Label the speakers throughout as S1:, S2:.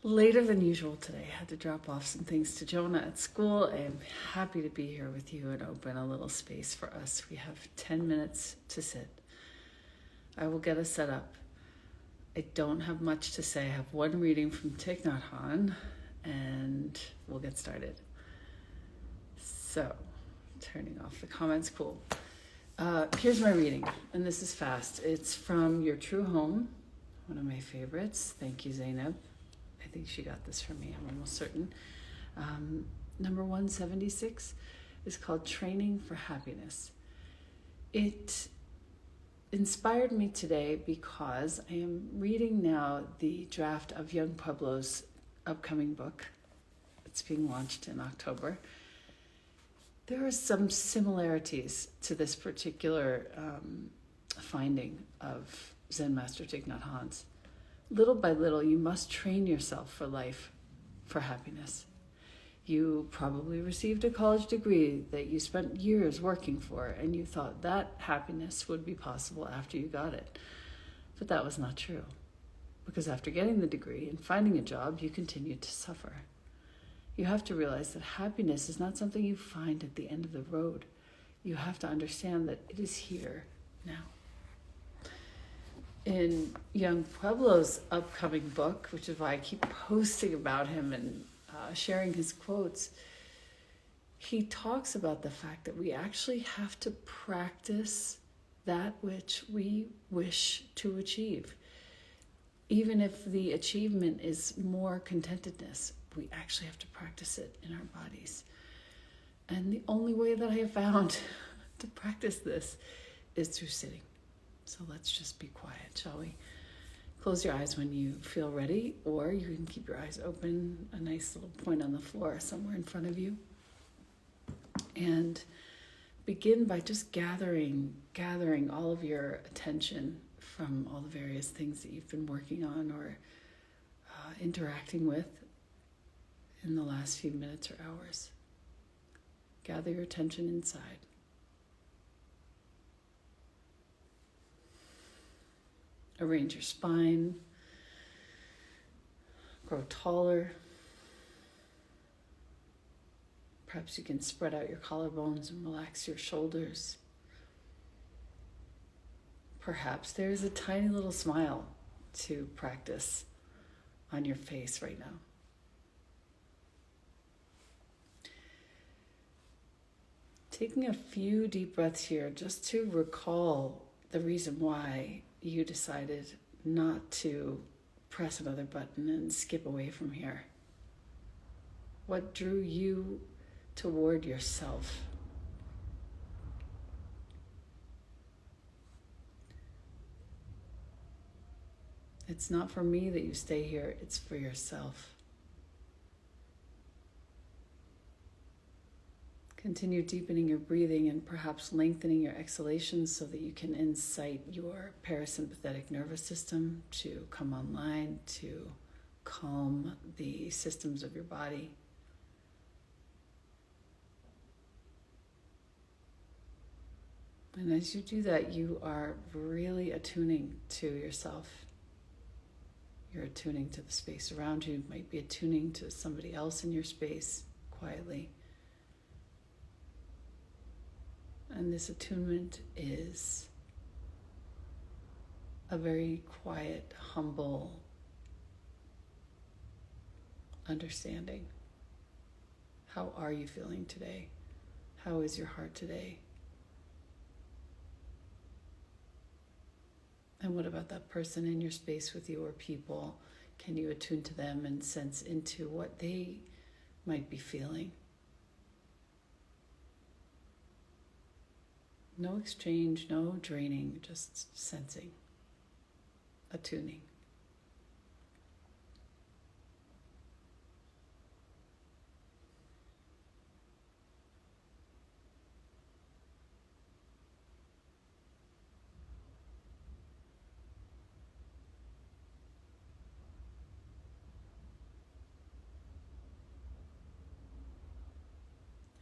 S1: Later than usual today. I had to drop off some things to Jonah at school. I am happy to be here with you and open a little space for us. We have 10 minutes to sit. I will get us set up. I don't have much to say. I have one reading from Thich Nhat Hanh, and we'll get started. So, turning off the comments, cool. Here's my reading, and this is fast. It's from Your True Home, one of my favorites. Thank you, Zainab. I think she got this from me, I'm almost certain. Number 176 is called Training for Happiness. It inspired me today because I am reading now the draft of Young Pueblo's upcoming book. It's being launched in October. There are some similarities to this particular finding of Zen Master Thich Nhat Hanh's. Little by little, you must train yourself for life, for happiness. You probably received a college degree that you spent years working for, and you thought that happiness would be possible after you got it. But that was not true, because after getting the degree and finding a job, you continued to suffer. You have to realize that happiness is not something you find at the end of the road. You have to understand that it is here now. In Young Pueblo's upcoming book, which is why I keep posting about him and sharing his quotes, he talks about the fact that we actually have to practice that which we wish to achieve. Even if the achievement is more contentedness, we actually have to practice it in our bodies. And the only way that I have found to practice this is through sitting. So let's just be quiet, shall we? Close your eyes when you feel ready, or you can keep your eyes open, a nice little point on the floor somewhere in front of you. And begin by just gathering all of your attention from all the various things that you've been working on or interacting with in the last few minutes or hours. Gather your attention inside. Arrange your spine, grow taller. Perhaps you can spread out your collarbones and relax your shoulders. Perhaps there's a tiny little smile to practice on your face right now. Taking a few deep breaths here just to recall the reason why you decided not to press another button and skip away from here. What drew you toward yourself? It's not for me that you stay here, it's for yourself. Continue deepening your breathing and perhaps lengthening your exhalations so that you can incite your parasympathetic nervous system to come online, to calm the systems of your body. And as you do that, you are really attuning to yourself. You're attuning to the space around you. You might be attuning to somebody else in your space quietly. And this attunement is a very quiet, humble understanding. How are you feeling today? How is your heart today? And what about that person in your space with you or people? Can you attune to them and sense into what they might be feeling? No exchange, no draining, just sensing, attuning.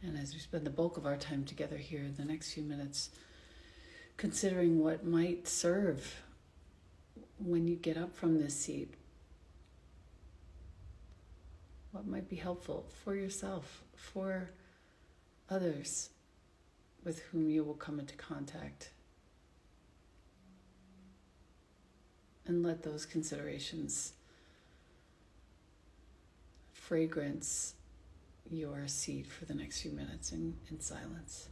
S1: And as we spend the bulk of our time together here in the next few minutes, considering what might serve when you get up from this seat, what might be helpful for yourself, for others with whom you will come into contact. And let those considerations fragrance your seat for the next few minutes in silence.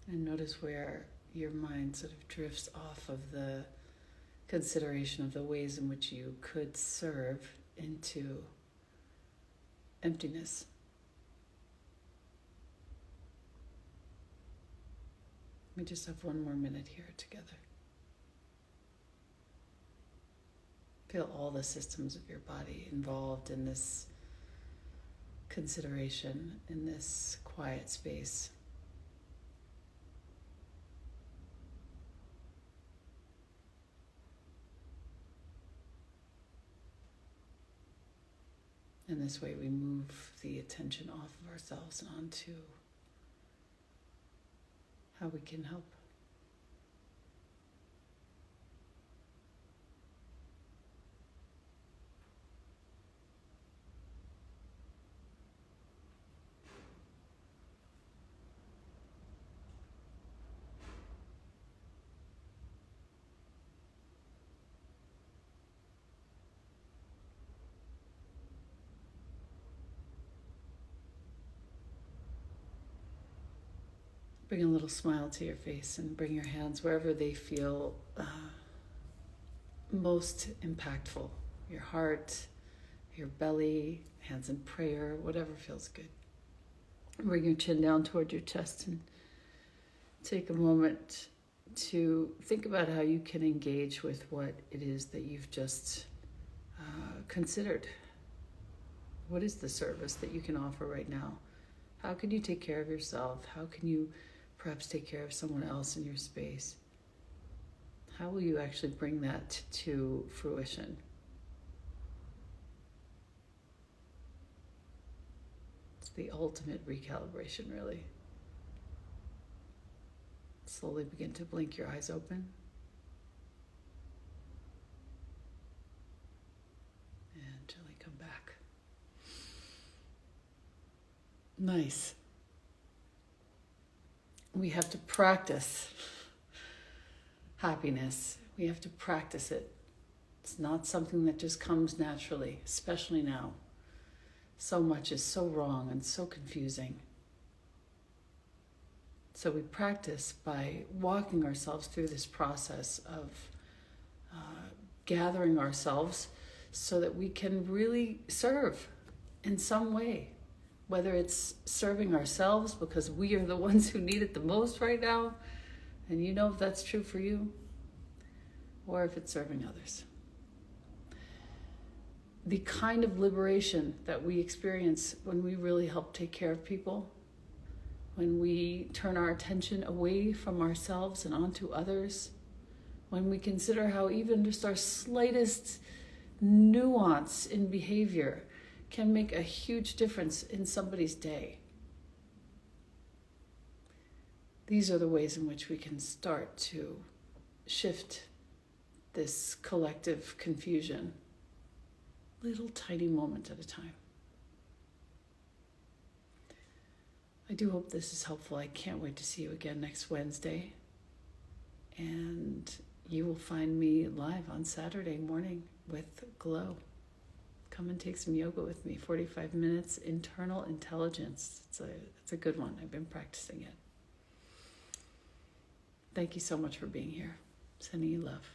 S1: And notice where your mind sort of drifts off of the consideration of the ways in which you could serve into emptiness. We just have one more minute here together. Feel all the systems of your body involved in this consideration, in this quiet space. In this way, we move the attention off of ourselves and onto how we can help. Bring a little smile to your face and bring your hands wherever they feel most impactful. Your heart, your belly, hands in prayer, whatever feels good. Bring your chin down toward your chest and take a moment to think about how you can engage with what it is that you've just considered. What is the service that you can offer right now? How can you take care of yourself? How can you perhaps take care of someone else in your space? How will you actually bring that to fruition? It's the ultimate recalibration, really. Slowly begin to blink your eyes open. And gently come back. Nice. We have to practice happiness. We have to practice it It's not something that just comes naturally, especially now. So much is so wrong and so confusing. So we practice by walking ourselves through this process of gathering ourselves so that we can really serve in some way. Whether it's serving ourselves because we are the ones who need it the most right now, and you know if that's true for you, or if it's serving others. The kind of liberation that we experience when we really help take care of people, when we turn our attention away from ourselves and onto others, when we consider how even just our slightest nuance in behavior can make a huge difference in somebody's day. These are the ways in which we can start to shift this collective confusion, little tiny moment at a time. I do hope this is helpful. I can't wait to see you again next Wednesday. And you will find me live on Saturday morning with Glow. Come and take some yoga with me, 45 minutes, internal intelligence. It's a good one. I've been practicing it. Thank you so much for being here. Sending you love.